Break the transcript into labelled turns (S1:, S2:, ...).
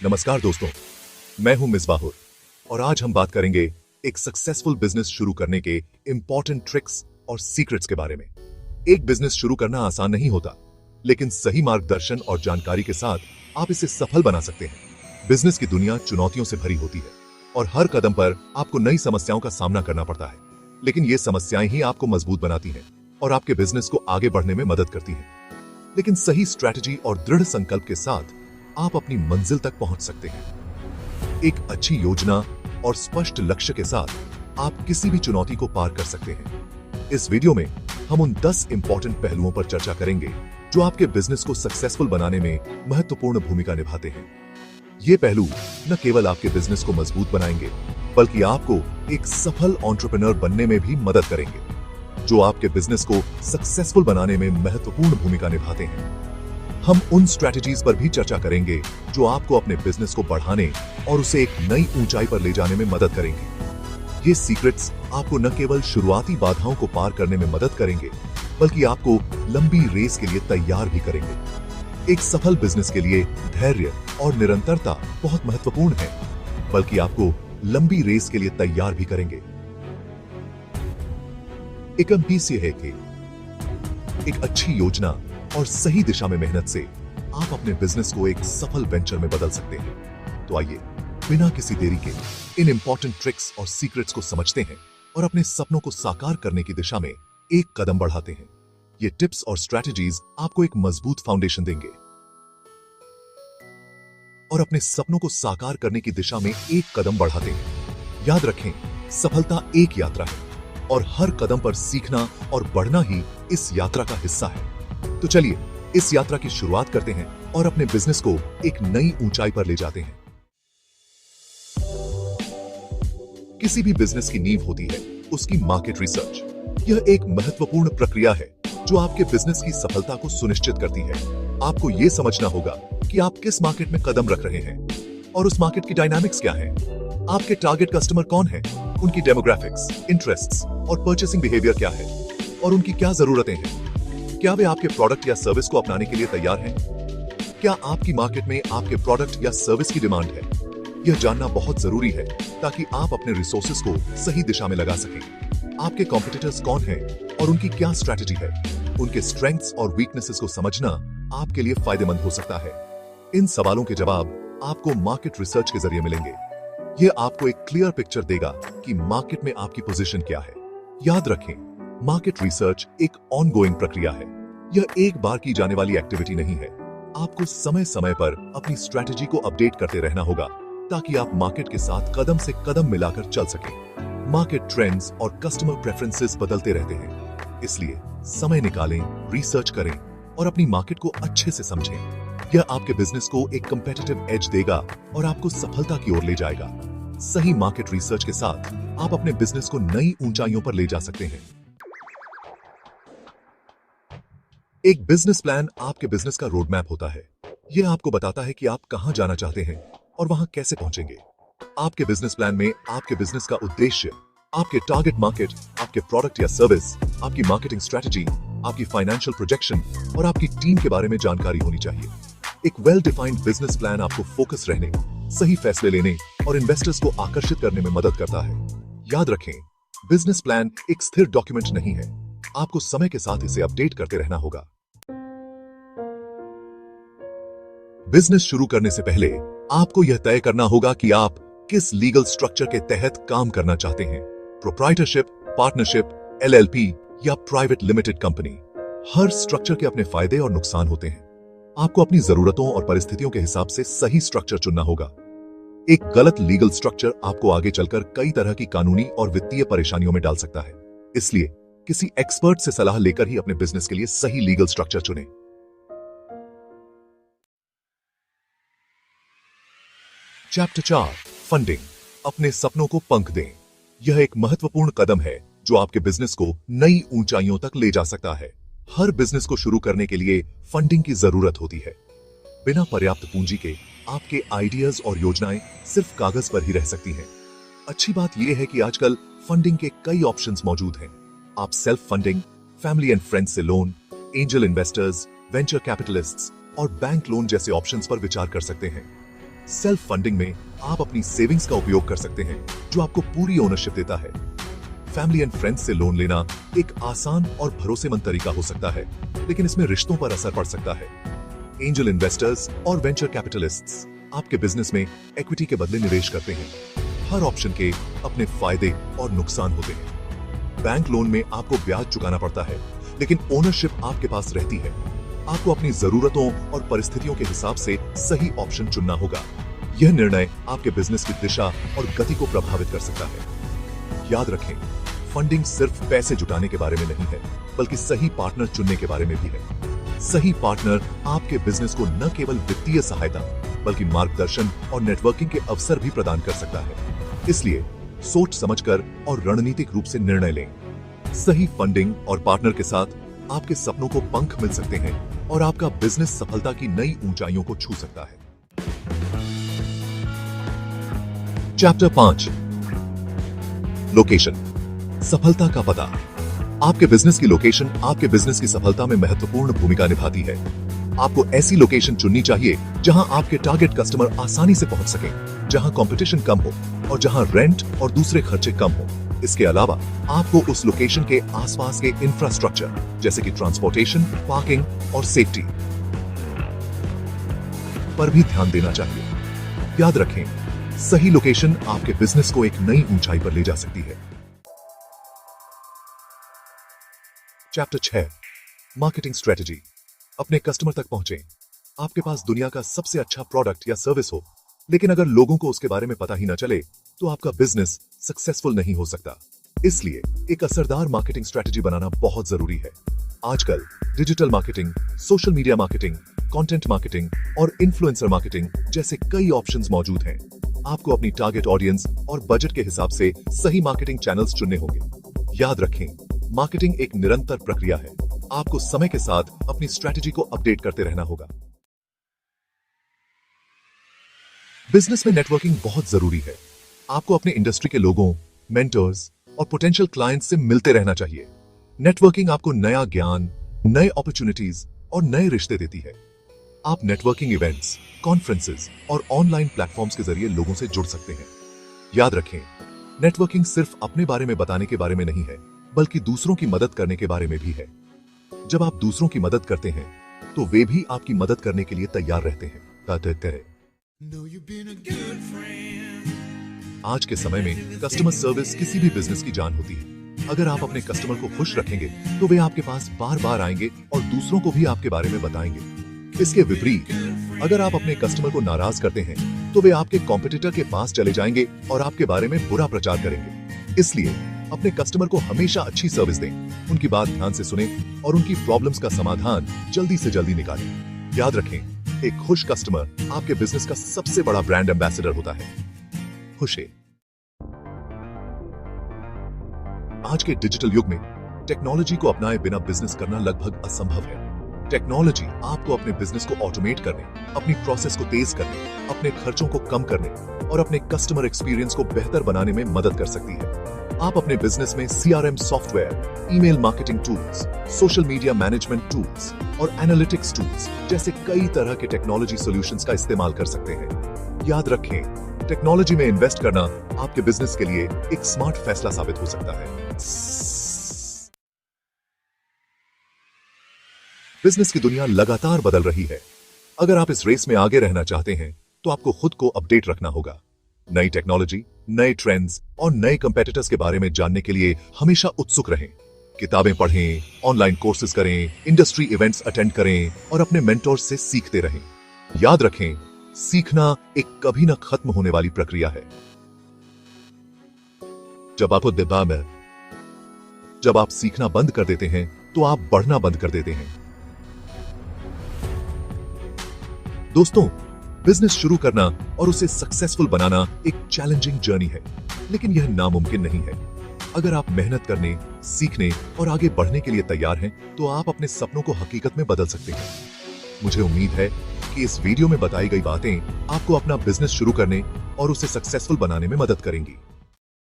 S1: नमस्कार दोस्तों, मैं हूं मिसबाहुर और आज हम बात करेंगे एक सक्सेसफुल बिजनेस शुरू करने के इंपॉर्टेंट ट्रिक्स और सीक्रेट्स के बारे में। एक बिजनेस शुरू करना आसान नहीं होता, लेकिन सही मार्गदर्शन और जानकारी के साथ आप इसे सफल बना सकते हैं। बिजनेस की दुनिया चुनौतियों से भरी होती है और हर कदम पर आपको नई समस्याओं का सामना करना पड़ता है, लेकिन ये समस्याएं ही आपको मजबूत बनाती हैं और आपके बिजनेस को आगे बढ़ने में मदद करती हैं। लेकिन सही स्ट्रैटेजी और दृढ़ संकल्प के साथ आप अपनी मंजिल तक पहुंच सकते हैं। एक अच्छी योजना और स्पष्ट लक्ष्य के साथ आप किसी भी चुनौती को पार कर सकते हैं। इस वीडियो में हम उन 10 इंपॉर्टेंट पहलुओं पर चर्चा करेंगे जो आपके बिजनेस को सक्सेसफुल बनाने में महत्वपूर्ण भूमिका निभाते हैं। ये पहलू न केवल आपके बिजनेस को मजबूत बनाएंगे, बल्कि आपको एक सफल एंटरप्रेन्योर बनने में भी मदद करेंगे, जो आपके बिजनेस को सक्सेसफुल बनाने में महत्वपूर्ण भूमिका निभाते हैं। हम उन स्ट्रैटेजीज पर भी चर्चा करेंगे जो आपको अपने बिजनेस को बढ़ाने और उसे एक नई ऊंचाई पर ले जाने में मदद करेंगे। ये सीक्रेट्स आपको न केवल शुरुआती बाधाओं को पार करने में मदद करेंगे, बल्कि आपको लंबी रेस के लिए तैयार भी करेंगे। एक सफल बिजनेस के लिए धैर्य और निरंतरता बहुत महत्वपूर्ण है, बल्कि आपको लंबी रेस के लिए तैयार भी करेंगे। एक पीस ये है कि एक अच्छी योजना और सही दिशा में मेहनत से आप अपने बिजनेस को एक सफल वेंचर में बदल सकते हैं। तो आइए बिना किसी देरी के इन इंपॉर्टेंट ट्रिक्स और सीक्रेट्स को समझते हैं और अपने सपनों को साकार करने की दिशा में एक कदम बढ़ाते हैं। ये टिप्स और स्ट्रैटेजीज आपको एक मजबूत फाउंडेशन देंगे और अपने सपनों को साकार करने की दिशा में एक कदम बढ़ाते हैं। याद रखें, सफलता एक यात्रा है और हर कदम पर सीखना और बढ़ना ही इस यात्रा का हिस्सा है। तो चलिए इस यात्रा की शुरुआत करते हैं और अपने बिजनेस को एक नई ऊंचाई पर ले जाते हैं। किसी भी बिजनेस की नींव होती है उसकी मार्केट रिसर्च। यह एक महत्वपूर्ण प्रक्रिया है जो आपके बिजनेस की सफलता को सुनिश्चित करती है। आपको यह समझना होगा कि आप किस मार्केट में कदम रख रहे हैं और उस मार्केट की डायनामिक्स क्या है। आपके टारगेट कस्टमर कौन है, उनकी डेमोग्राफिक्स, इंटरेस्ट्स और परचेसिंग बिहेवियर क्या है और उनकी क्या जरूरतें हैं। क्या वे आपके प्रोडक्ट या सर्विस को अपनाने के लिए तैयार हैं? क्या आपकी मार्केट में आपके प्रोडक्ट या सर्विस की डिमांड है? यह जानना बहुत जरूरी है ताकि आप अपने रिसोर्सेज को सही दिशा में लगा सकें। आपके कॉम्पिटिटर्स कौन हैं और उनकी क्या स्ट्रैटेजी है? उनके स्ट्रेंथ्स और वीकनेसेस को समझना आपके लिए फायदेमंद हो सकता है। इन सवालों के जवाब आपको मार्केट रिसर्च के जरिए मिलेंगे। यह आपको एक क्लियर पिक्चर देगा कि मार्केट में आपकी पोजीशन क्या है। याद रखें, मार्केट रिसर्च एक ऑनगोइंग प्रक्रिया है। यह एक बार की जाने वाली एक्टिविटी नहीं है। आपको समय समय पर अपनी स्ट्रैटेजी को अपडेट करते रहना होगा ताकि आप मार्केट के साथ कदम से कदम मिलाकर चल सकें। मार्केट ट्रेंड्स और कस्टमर प्रेफरेंसेस बदलते रहते हैं, इसलिए समय निकालें, रिसर्च करें और अपनी मार्केट को अच्छे से समझें। यह आपके बिजनेस को एक कंपेटिटिव एज देगा और आपको सफलता की ओर ले जाएगा। सही मार्केट रिसर्च के साथ आप अपने बिजनेस को नई ऊंचाइयों पर ले जा सकते हैं। एक बिजनेस प्लान आपके बिजनेस का रोड मैप होता है। यह आपको बताता है कि आप कहां जाना चाहते हैं और वहां कैसे पहुंचेंगे। आपके बिजनेस प्लान में आपके बिजनेस का उद्देश्य, आपके टारगेट मार्केट, आपके प्रोडक्ट या सर्विस, आपकी मार्केटिंग स्ट्रैटेजी, आपकी फाइनेंशियल प्रोजेक्शन और आपकी टीम के बारे में जानकारी होनी चाहिए। एक वेल डिफाइंड बिजनेस प्लान आपको फोकस रहने, सही फैसले लेने और इन्वेस्टर्स को आकर्षित करने में मदद करता है। याद रखें, बिजनेस प्लान एक स्थिर डॉक्यूमेंट नहीं है। आपको समय के साथ इसे अपडेट करते रहना होगा। बिजनेस शुरू करने से पहले आपको यह तय करना होगा कि आप किस लीगल स्ट्रक्चर के तहत काम करना चाहते हैं। प्रोप्राइटरशिप, पार्टनरशिप, LLP या प्राइवेट लिमिटेड कंपनी। हर स्ट्रक्चर के अपने फायदे और नुकसान होते हैं। आपको अपनी जरूरतों और परिस्थितियों के हिसाब से सही स्ट्रक्चर चुनना होगा। एक गलत लीगल स्ट्रक्चर आपको आगे चलकर कई तरह की कानूनी और वित्तीय परेशानियों में डाल सकता है। इसलिए किसी एक्सपर्ट से सलाह लेकर ही अपने बिजनेस के लिए सही लीगल स्ट्रक्चर चुनें। Chapter 4, funding. अपने सपनों को पंख दें। यह एक महत्वपूर्ण कदम है जो आपके बिजनेस को नई ऊंचाइयों तक ले जा सकता है। हर बिजनेस को शुरू करने के लिए फंडिंग की जरूरत होती है। बिना पर्याप्त पूंजी के आपके आइडियाज और योजनाएं सिर्फ कागज पर ही रह सकती हैं। अच्छी बात यह है कि आजकल फंडिंग के कई ऑप्शंस मौजूद हैं। आप self funding, family and friends से loan, angel investors, venture capitalists और बैंक लोन जैसे ऑप्शंस पर विचार कर सकते हैं। सेल्फ फंडिंग में आप अपनी सेविंग्स का उपयोग कर सकते हैं, जो आपको पूरी ओनरशिप देता है। फैमिली एंड फ्रेंड्स से लोन लेना एक आसान और भरोसेमंद तरीका हो सकता है, लेकिन इसमें रिश्तों पर असर पड़ सकता है। एंजल इन्वेस्टर्स और वेंचर कैपिटलिस्ट्स आपके बिजनेस में इक्विटी के बदले निवेश करते हैं। हर ऑप्शन के अपने फायदे और नुकसान होते हैं। बैंक लोन में आपको ब्याज चुकाना पड़ता है, लेकिन ओनरशिप आपके पास रहती है। आपको अपनी जरूरतों और परिस्थितियों के हिसाब से सही ऑप्शन चुनना होगा। यह निर्णय आपके बिजनेस की दिशा और गति को प्रभावित कर सकता है। याद रखें, फंडिंग सिर्फ पैसे जुटाने के बारे में नहीं है, बल्कि सही पार्टनर चुनने के बारे में भी है। सही पार्टनर आपके बिजनेस को न केवल वित्तीय सहायता, बल्कि मार्गदर्शन और नेटवर्किंग के अवसर भी प्रदान कर सकता है। इसलिए सोच समझकर और रणनीतिक रूप से निर्णय लें। सही फंडिंग और पार्टनर के साथ आपके सपनों को पंख मिल सकते हैं और आपका बिजनेस सफलता की नई ऊंचाइयों को छू सकता है। चैप्टर 5, लोकेशन, सफलता का पता। आपके बिजनेस की लोकेशन आपके बिजनेस की सफलता में महत्वपूर्ण भूमिका निभाती है। आपको ऐसी लोकेशन चुननी चाहिए जहां आपके टारगेट कस्टमर आसानी से पहुंच सके, जहां कंपटीशन कम हो और जहां रेंट और दूसरे खर्चे कम हो। इसके अलावा आपको उस लोकेशन के आसपास के इंफ्रास्ट्रक्चर जैसे कि ट्रांसपोर्टेशन, पार्किंग और सेफ्टी पर भी ध्यान देना चाहिए। याद रखें, सही लोकेशन आपके बिजनेस को एक नई ऊंचाई पर ले जा सकती है। Chapter 6, marketing strategy. अपने कस्टमर तक पहुंचें। आपके पास दुनिया का सबसे अच्छा प्रोडक्ट या सर्विस हो, लेकिन अगर लोगों को उसके बारे में पता ही ना चले, तो आपका बिजनेस सक्सेसफुल नहीं हो सकता। इसलिए एक असरदार मार्केटिंग स्ट्रेटजी बनाना बहुत जरूरी है। आजकल digital marketing, social media marketing, content marketing और इन्फ्लुएंसर मार्केटिंग जैसे कई ऑप्शंस मौजूद हैं। आपको अपनी टारगेट ऑडियंस और बजट के हिसाब से सही मार्केटिंग चैनल्स चुनने होंगे। याद रखें, मार्केटिंग एक निरंतर प्रक्रिया है। आपको समय के साथ अपनी स्ट्रेटजी को अपडेट करते रहना होगा। बिजनेस में नेटवर्किंग बहुत जरूरी है। आपको अपने इंडस्ट्री के लोगों, मेंटर्स और पोटेंशियल क्लाइंट्स से मिलते रहना चाहिए। नेटवर्किंग आपको नया ज्ञान, नए अपॉर्चुनिटीज और नए रिश्ते देती है। आप नेटवर्किंग इवेंट्स, कॉन्फ्रेंसेस और ऑनलाइन प्लेटफॉर्म्स के जरिए लोगों से जुड़ सकते हैं। याद रखें, नेटवर्किंग सिर्फ अपने बारे में बताने के बारे में नहीं है, बल्कि दूसरों की मदद करने के बारे में भी है। जब आप दूसरों की मदद करते हैं, तो वे भी आपकी मदद करने के लिए तैयार रहते हैं। आज के समय में कस्टमर सर्विस किसी भी बिजनेस की जान होती है। अगर आप अपने कस्टमर को खुश रखेंगे, तो वे आपके पास बार बार आएंगे और दूसरों को भी आपके बारे में बताएंगे। इसके विपरीत, अगर आप अपने कस्टमर को नाराज करते हैं, तो वे आपके कॉम्पिटिटर के पास चले जाएंगे और आपके बारे में बुरा प्रचार करेंगे। इसलिए अपने कस्टमर को हमेशा अच्छी सर्विस दें, उनकी बात ध्यान से सुने और उनकी प्रॉब्लम्स का समाधान जल्दी से जल्दी निकालें। याद रखें, एक खुश कस्टमर आपके बिजनेस का सबसे बड़ा ब्रांड एम्बेसडर होता है। खुश है। आज के डिजिटल युग में टेक्नोलॉजी को अपनाए बिना बिजनेस करना लगभग असंभव है। टेक्नोलॉजी आपको अपने बिजनेस को ऑटोमेट करने, अपनी प्रोसेस को तेज करने, अपने खर्चों को कम करने और अपने कस्टमर एक्सपीरियंस को बेहतर बनाने में मदद कर सकती है। आप अपने बिजनेस में CRM software, email marketing tools, social media management tools और एनालिटिक्स टूल्स जैसे कई तरह के टेक्नोलॉजी सॉल्यूशंस का इस्तेमाल कर सकते हैं। याद रखें, टेक्नोलॉजी में इन्वेस्ट करना आपके बिजनेस के लिए एक स्मार्ट फैसला साबित हो सकता है। बिजनेस की दुनिया लगातार बदल रही है। अगर आप इस रेस में आगे रहना चाहते हैं, तो आपको खुद को अपडेट रखना होगा। नई टेक्नोलॉजी, नए ट्रेंड्स और नए कंपेटिटर्स के बारे में जानने के लिए हमेशा उत्सुक रहें। किताबें पढ़ें, ऑनलाइन कोर्सेज करें, इंडस्ट्री इवेंट्स अटेंड करें और अपने मेंटोर्स से सीखते रहें। याद रखें, सीखना एक कभी न खत्म होने वाली प्रक्रिया है। जब आप सीखना बंद कर देते हैं, तो आप बढ़ना बंद कर देते हैं। दोस्तों, बिजनेस शुरू करना और उसे सक्सेसफुल बनाना एक चैलेंजिंग जर्नी है, लेकिन यह नामुमकिन नहीं है। अगर आप मेहनत करने, सीखने और आगे बढ़ने के लिए तैयार हैं, तो आप अपने सपनों को हकीकत में बदल सकते हैं। मुझे उम्मीद है कि इस वीडियो में बताई गई बातें आपको अपना बिजनेस शुरू करने और उसे सक्सेसफुल बनाने में मदद करेंगी।